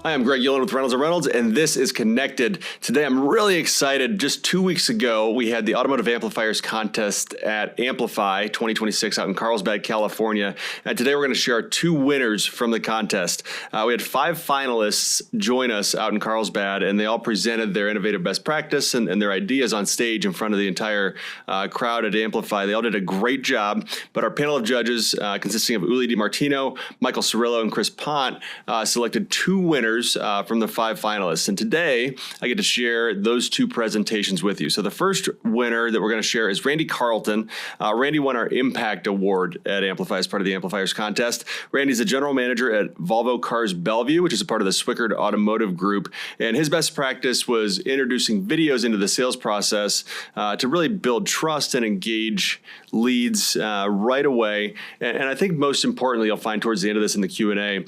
Hi, I'm Greg Yellen with Reynolds & Reynolds, and this is Connected. Today, I'm really excited. Just 2 weeks ago, we had the Automotive Amplifiers Contest at Amplify 2026 out in Carlsbad, California. And today, we're going to share our two winners from the contest. We had 5 finalists join us out in Carlsbad, and they all presented their innovative best practice and their ideas on stage in front of the entire crowd at Amplify. They all did a great job, but our panel of judges, consisting of Uli DiMartino, Michael Cirillo, and Chris Pont, selected 2 winners from the 5 finalists. And today, I get to share those 2 presentations with you. So the first winner that we're going to share is Randy Carlton. Randy won our Impact Award at Amplify as part of the Amplifiers Contest. Randy's the general manager at Volvo Cars Bellevue, which is a part of the Swickard Automotive Group. And his best practice was introducing videos into the sales process to really build trust and engage leads right away. And I think most importantly, you'll find towards the end of this in the Q&A,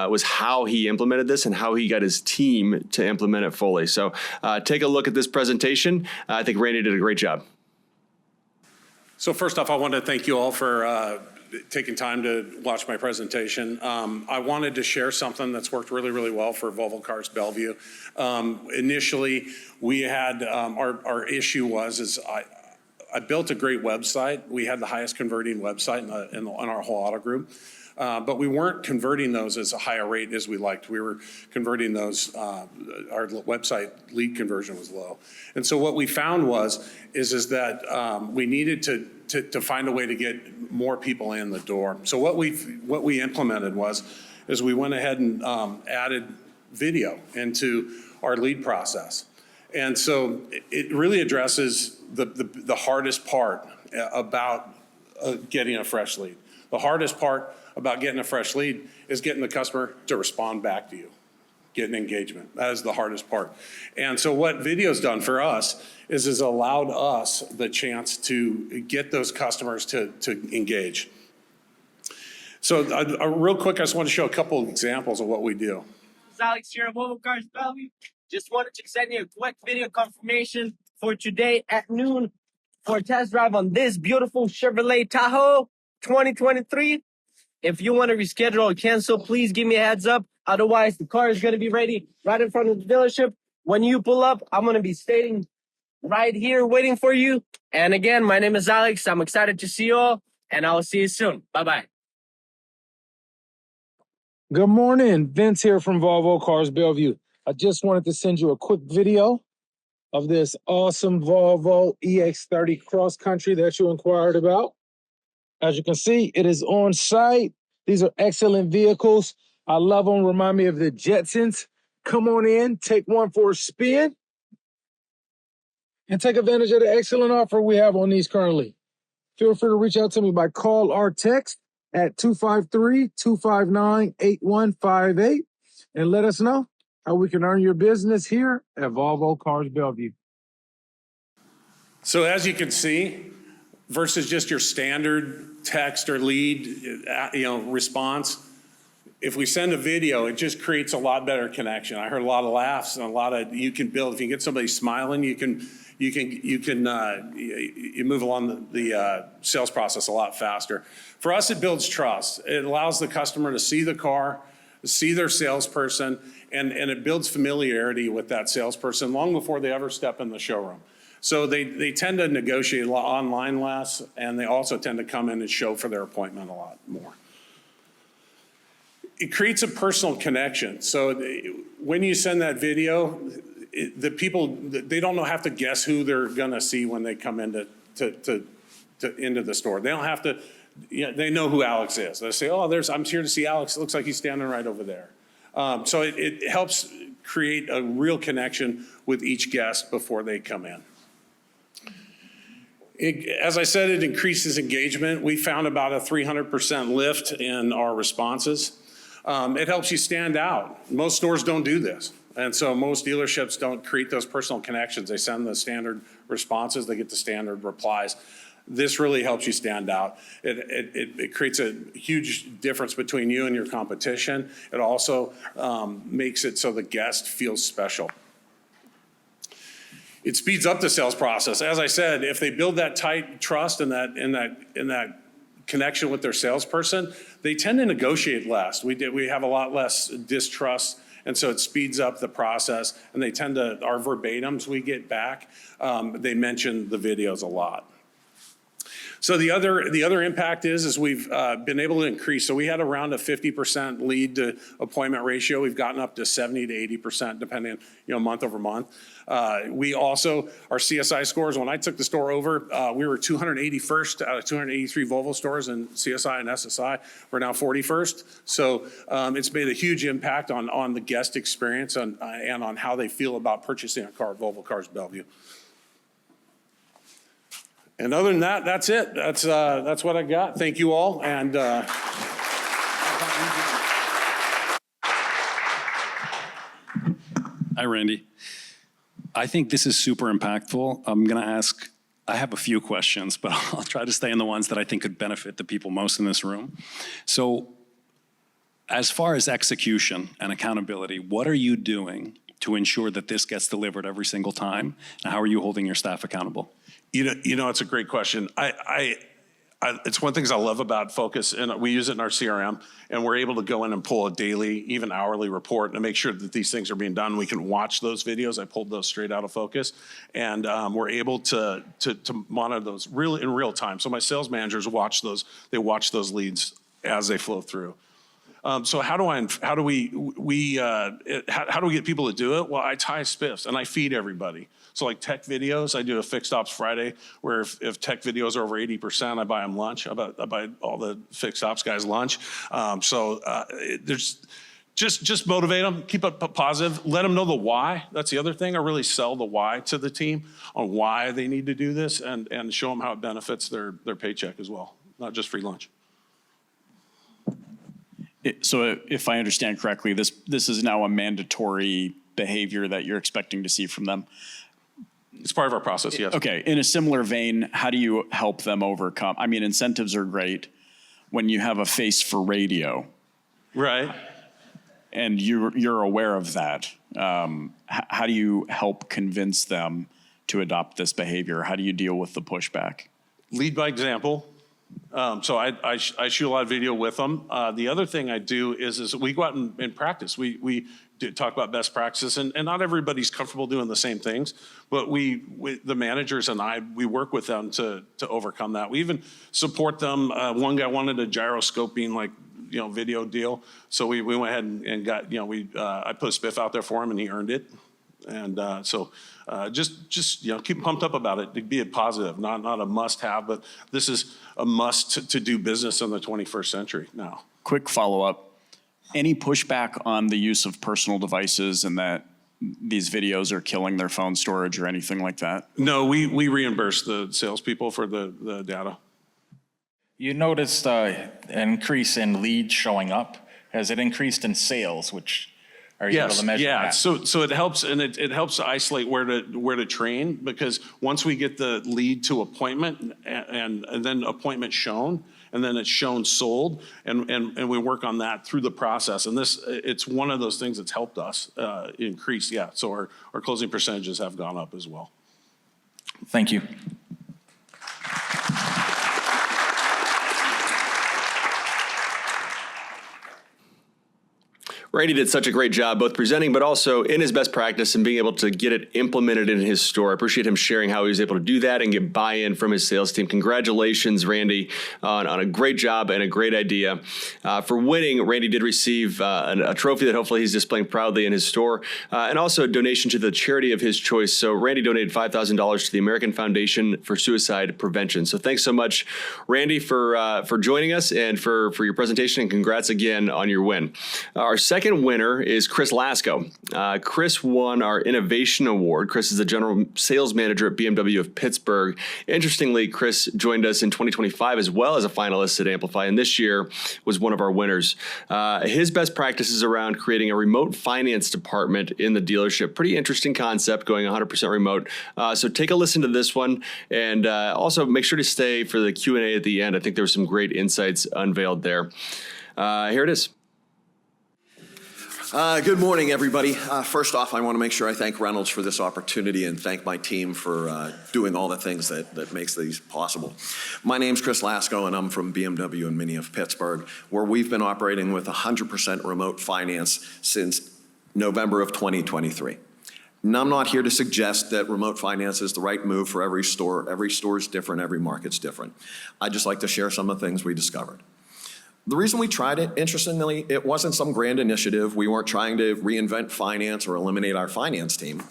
was how he implemented this and how he got his team to implement it fully. So take a look at this presentation. I think Randy did a great job. So first off, I want to thank you all for taking time to watch my presentation. I wanted to share something that's worked really, really well for Volvo Cars Bellevue. Initially, we had our issue was I built a great website. We had the highest converting website in our whole auto group. But we weren't converting those as a higher rate as we liked. We were converting those, our website lead conversion was low. And so what we found is that we needed to find a way to get more people in the door. So what we implemented is we went ahead and added video into our lead process. And so it really addresses the hardest part about getting a fresh lead. The hardest part about getting a fresh lead is getting the customer to respond back to you, getting engagement. That is the hardest part. And so what video's done for us is allowed us the chance to get those customers to engage. So real quick, I just want to show a couple of examples of what we do. This is Alex here at Volvo Cars Bellevue. Just wanted to send you a quick video confirmation for today at noon for a test drive on this beautiful Chevrolet Tahoe 2023. If you want to reschedule or cancel, please give me a heads up. Otherwise, the car is going to be ready right in front of the dealership. When you pull up, I'm going to be staying right here waiting for you. And again, my name is Alex. I'm excited to see you all, and I'll see you soon. Bye-bye. Good morning. Vince here from Volvo Cars Bellevue. I just wanted to send you a quick video of this awesome Volvo EX30 Cross Country that you inquired about. As you can see, it is on site. These are excellent vehicles. I love them. Remind me of the Jetsons. Come on in, take one for a spin, and take advantage of the excellent offer we have on these currently. Feel free to reach out to me by call or text at 253-259-8158 and let us know how we can earn your business here at Volvo Cars Bellevue. So as you can see, versus just your standard text or lead, response, if we send a video, it just creates a lot better connection. I heard a lot of laughs and a lot of you can build. If you get somebody smiling, you move along the sales process a lot faster. For us, it builds trust. It allows the customer to see the car, see their salesperson, and it builds familiarity with that salesperson long before they ever step in the showroom. So they tend to negotiate online less, and they also tend to come in and show for their appointment a lot more. It creates a personal connection. So when you send that video, the people, they don't have to guess who they're gonna see when they come into into the store. They don't have to, they know who Alex is. They say, oh, I'm here to see Alex. It looks like he's standing right over there. So it helps create a real connection with each guest before they come in. As I said, it increases engagement. We found about a 300% lift in our responses. It helps you stand out. Most stores don't do this. And so most dealerships don't create those personal connections. They send the standard responses, they get the standard replies. This really helps you stand out. It creates a huge difference between you and your competition. It also makes it so the guest feels special. It speeds up the sales process. As I said, if they build that tight trust and that connection with their salesperson, they tend to negotiate less. We have a lot less distrust And so it speeds up the process, and they tend to, our verbatims we get back, they mention the videos a lot. So the other impact is we've been able to increase. So we had around a 50% lead to appointment ratio. We've gotten up to 70 to 80%, depending, month over month. We also, our CSI scores, when I took the store over, we were 281st out of 283 Volvo stores in CSI and SSI. We're now 41st. So it's made a huge impact on the guest experience and on how they feel about purchasing a car at Volvo Cars Bellevue. And other than that, that's it. That's what I got. Thank you all. And Hi, Randy. I think this is super impactful. I have a few questions, but I'll try to stay in the ones that I think could benefit the people most in this room. So as far as execution and accountability, what are you doing to ensure that this gets delivered every single time? And how are you holding your staff accountable? It's a great question. It's one of the things I love about Focus, and we use it in our CRM, and we're able to go in and pull a daily, even hourly report and make sure that these things are being done. We can watch those videos. I pulled those straight out of Focus, and we're able to monitor those in real time. So my sales managers watch those. They watch those leads as they flow through. So how do we get people to do it? Well, I tie spiffs and I feed everybody. So like tech videos, I do a Fixed Ops Friday where if tech videos are over 80%, I buy them lunch. I buy all the Fixed Ops guys lunch. There's just motivate them, keep it positive, let them know the why. That's the other thing. I really sell the why to the team on why they need to do this and show them how it benefits their paycheck as well, not just free lunch. So if I understand correctly, this is now a mandatory behavior that you're expecting to see from them. It's part of our process, yes. Okay, in a similar vein, how do you help them overcome? I mean, incentives are great when you have a face for radio. Right. And you're aware of that. How do you help convince them to adopt this behavior? How do you deal with the pushback? Lead by example. So I shoot a lot of video with them. The other thing I do is we go out and practice. We talk about best practices, and not everybody's comfortable doing the same things, but the managers and we work with them to overcome that. We even support them. One guy wanted a gyroscoping video deal, so we went ahead and got I put a spiff out there for him, and he earned it. And just keep pumped up about it. Be a positive, not a must-have, but this is a must to do business in the 21st century now. Quick follow-up. Any pushback on the use of personal devices and that these videos are killing their phone storage or anything like that? No, we reimburse the salespeople for the data. You noticed an increase in leads showing up. Has it increased in sales, which are you able to measure that? So it helps, and it helps to isolate where to train, because once we get the lead to appointment and then appointment shown, and then it's shown sold, and we work on that through the process. And it's one of those things that's helped us increase. Yeah, so our closing percentages have gone up as well. Thank you. Randy did such a great job both presenting, but also in his best practice and being able to get it implemented in his store. I appreciate him sharing how he was able to do that and get buy-in from his sales team. Congratulations, Randy, on a great job and a great idea. For winning, Randy did receive a trophy that hopefully he's displaying proudly in his store, and also a donation to the charity of his choice. So Randy donated $5,000 to the American Foundation for Suicide Prevention. So thanks so much, Randy, for joining us and for your presentation, and congrats again on your win. Our second winner is Chris Lasko. Chris won our Innovation Award. Chris is the General Sales Manager at BMW of Pittsburgh. Interestingly, Chris joined us in 2025 as well as a finalist at Amplify, and this year was one of our winners. His best practices around creating a remote finance department in the dealership. Pretty interesting concept, going 100% remote. So take a listen to this one, and also make sure to stay for the Q&A at the end. I think there were some great insights unveiled there. Here it is. Good morning, everybody. First off, I want to make sure I thank Reynolds for this opportunity and thank my team for doing all the things that makes these possible. My name's Chris Lasko, and I'm from BMW and Mini of Pittsburgh, where we've been operating with 100% remote finance since November of 2023. Now, I'm not here to suggest that remote finance is the right move for every store. Every store is different, every market's different. I'd just like to share some of the things we discovered. The reason we tried it, interestingly, it wasn't some grand initiative. We weren't trying to reinvent finance or eliminate our finance team.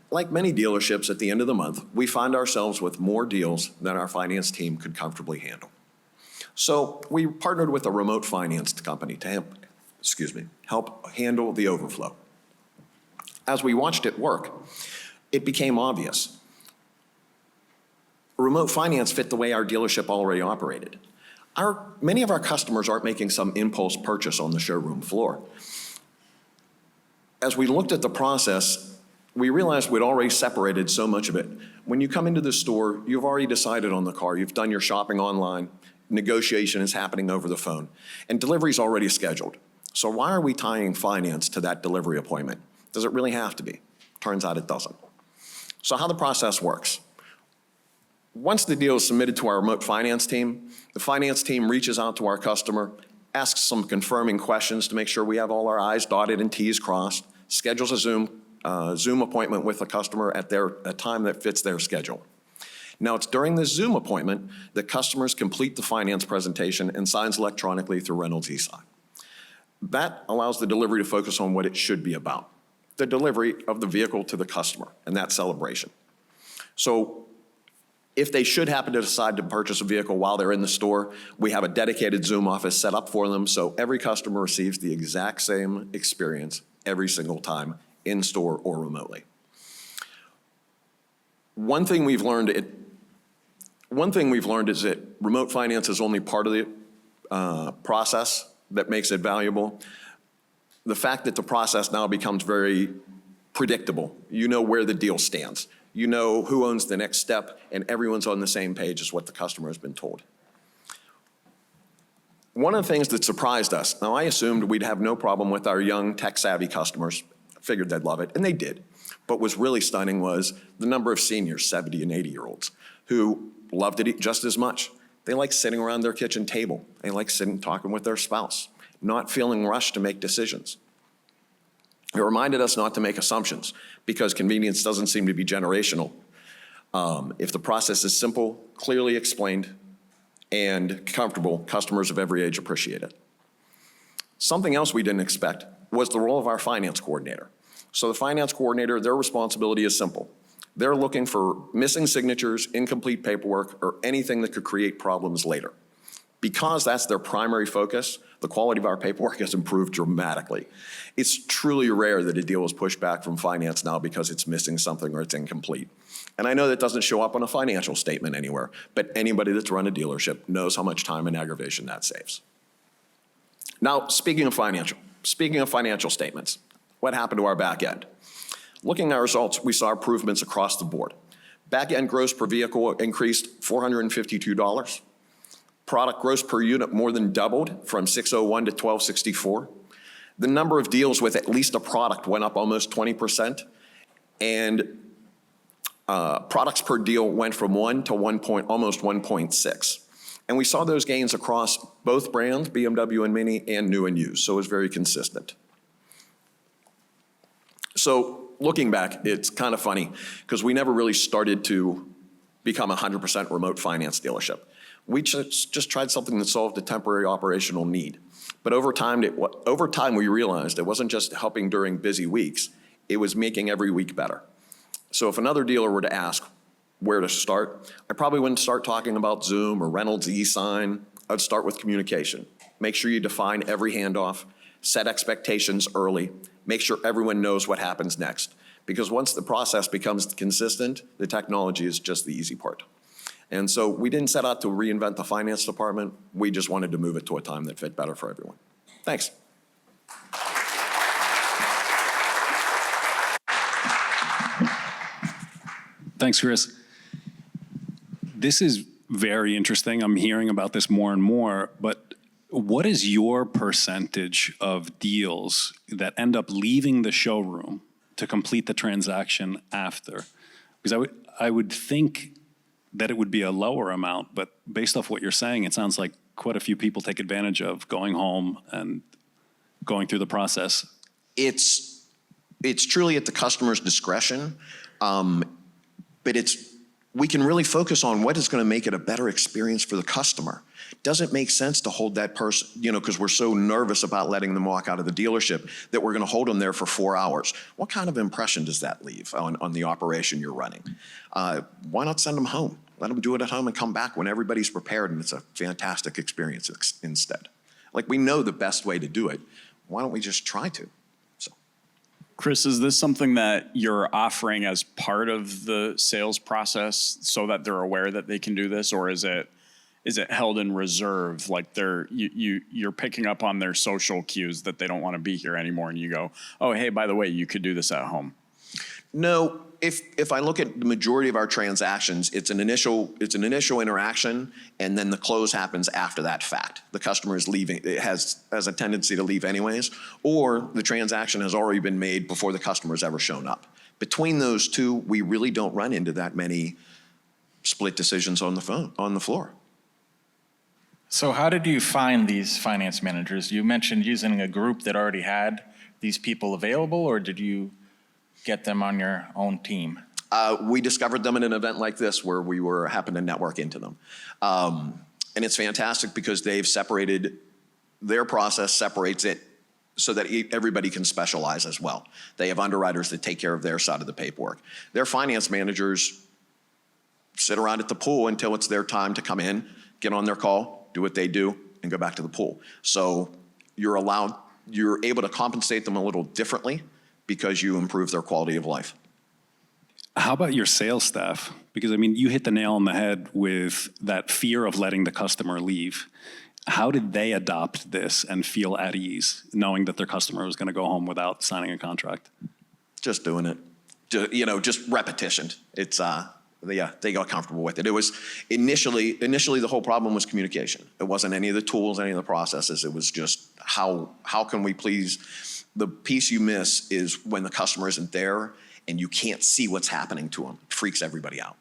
Like many dealerships, at the end of the month, we find ourselves with more deals than our finance team could comfortably handle. So we partnered with a remote finance company to help handle the overflow. As we watched it work, it became obvious. Remote finance fit the way our dealership already operated. Many of our customers aren't making some impulse purchase on the showroom floor. As we looked at the process, we realized we'd already separated so much of it. When you come into the store, you've already decided on the car, you've done your shopping online, negotiation is happening over the phone, and delivery's already scheduled. So why are we tying finance to that delivery appointment? Does it really have to be? Turns out it doesn't. So how the process works. Once the deal is submitted to our remote finance team, the finance team reaches out to our customer, asks some confirming questions to make sure we have all our I's dotted and T's crossed, schedules a Zoom appointment with the customer at a time that fits their schedule. Now, it's during this Zoom appointment that customers complete the finance presentation and signs electronically through Reynolds eSign. That allows the delivery to focus on what it should be about, the delivery of the vehicle to the customer and that celebration. So if they should happen to decide to purchase a vehicle while they're in the store, we have a dedicated Zoom office set up for them so every customer receives the exact same experience every single time, in store or remotely. One thing we've learned is that remote finance is only part of the process that makes it valuable. The fact that the process now becomes very predictable. You know where the deal stands. You know who owns the next step, and everyone's on the same page as what the customer has been told. One of the things that surprised us, now I assumed we'd have no problem with our young tech-savvy customers, figured they'd love it, and they did. But what's really stunning was the number of seniors, 70 and 80-year-olds, who loved it just as much. They like sitting around their kitchen table. They like sitting talking with their spouse, not feeling rushed to make decisions. It reminded us not to make assumptions because convenience doesn't seem to be generational. If the process is simple, clearly explained, and comfortable, customers of every age appreciate it. Something else we didn't expect was the role of our finance coordinator. So the finance coordinator, their responsibility is simple. They're looking for missing signatures, incomplete paperwork, or anything that could create problems later. Because that's their primary focus, the quality of our paperwork has improved dramatically. It's truly rare that a deal is pushed back from finance now because it's missing something or it's incomplete. And I know that doesn't show up on a financial statement anywhere, but anybody that's run a dealership knows how much time and aggravation that saves. Now, speaking of financial statements, what happened to our back end? Looking at our results, we saw improvements across the board. Back end gross per vehicle increased $452. Product gross per unit more than doubled from $601 to $1,264. The number of deals with at least a product went up almost 20%. And products per deal went from 1 to almost 1.6. And we saw those gains across both brands, BMW and Mini, and new and used, so it was very consistent. So looking back, it's kind of funny because we never really started to become a 100% remote finance dealership. We just tried something that solved a temporary operational need. But over time, we realized it wasn't just helping during busy weeks, it was making every week better. So if another dealer were to ask where to start, I probably wouldn't start talking about Zoom or Reynolds eSign. I'd start with communication. Make sure you define every handoff, set expectations early, make sure everyone knows what happens next. Because once the process becomes consistent, the technology is just the easy part. And so we didn't set out to reinvent the finance department. We just wanted to move it to a time that fit better for everyone. Thanks. Thanks, Chris. This is very interesting. I'm hearing about this more and more, but what is your percentage of deals that end up leaving the showroom to complete the transaction after? Because I would think that it would be a lower amount, but based off what you're saying, it sounds like quite a few people take advantage of going home and going through the process. It's it's truly at the customer's discretion, but we can really focus on what is going to make it a better experience for the customer. Doesn't make sense to hold that person, because we're so nervous about letting them walk out of the dealership that we're going to hold them there for 4 hours. What kind of impression does that leave on the operation you're running? Why not send them home? Let them do it at home and come back when everybody's prepared and it's a fantastic experience instead. Like, we know the best way to do it. Why don't we just try to? Chris, is this something that you're offering as part of the sales process so that they're aware that they can do this, or is it held in reserve, like you're picking up on their social cues that they don't want to be here anymore, and you go, oh, hey, by the way, you could do this at home? No, if I look at the majority of our transactions, it's an initial interaction, and then the close happens after that fact. The customer is leaving, it has a tendency to leave anyways, or the transaction has already been made before the customer has ever shown up. Between those two, we really don't run into that many split decisions on the floor. So how did you find these finance managers? You mentioned using a group that already had these people available, or did you get them on your own team? We discovered them in an event like this where we happened to network into them. And it's fantastic because they've separated, their process separates it so that everybody can specialize as well. They have underwriters that take care of their side of the paperwork. Their finance managers sit around at the pool until it's their time to come in, get on their call, do what they do, and go back to the pool. So you're able to compensate them a little differently because you improve their quality of life. How about your sales staff? Because, I mean, you hit the nail on the head with that fear of letting the customer leave. How did they adopt this and feel at ease, knowing that their customer was going to go home without signing a contract? Just doing it. Just repetition. It's, they got comfortable with it. It was initially the whole problem was communication. It wasn't any of the tools, any of the processes. It was just how can we please. The piece you miss is when the customer isn't there and you can't see what's happening to them. It freaks everybody out.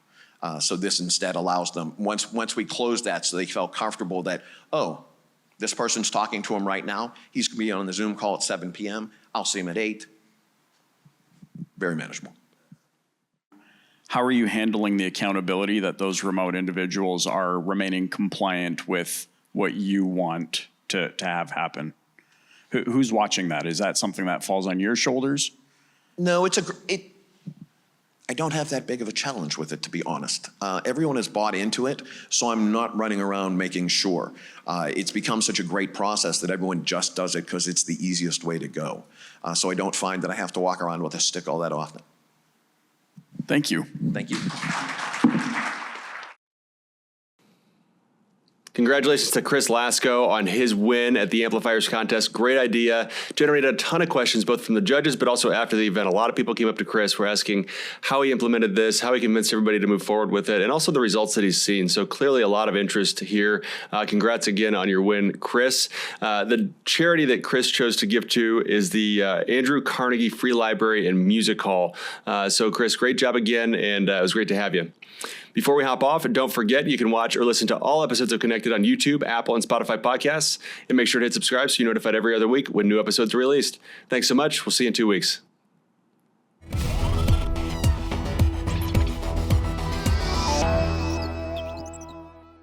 So this instead allows them, once we closed that, so they felt comfortable that, oh, this person's talking to him right now. He's going to be on the Zoom call at 7 p.m. I'll see him at 8. Very manageable. How are you handling the accountability that those remote individuals are remaining compliant with what you want to have happen? Who's watching that? Is that something that falls on your shoulders? No, I don't have that big of a challenge with it, to be honest. Everyone has bought into it, so I'm not running around making sure. It's become such a great process that everyone just does it because it's the easiest way to go. So I don't find that I have to walk around with a stick all that often. Thank you. Thank you. Congratulations to Chris Lasko on his win at the Amplifiers Contest. Great idea. Generated a ton of questions, both from the judges, but also after the event. A lot of people came up to Chris, were asking how he implemented this, how he convinced everybody to move forward with it, and also the results that he's seen. So clearly a lot of interest here. Congrats again on your win, Chris. The charity that Chris chose to give to is the Andrew Carnegie Free Library and Music Hall. So Chris, great job again, and it was great to have you. Before we hop off, don't forget you can watch or listen to all episodes of Connected on YouTube, Apple, and Spotify podcasts. And make sure to hit subscribe so you're notified every other week when new episodes are released. Thanks so much. We'll see you in 2 weeks.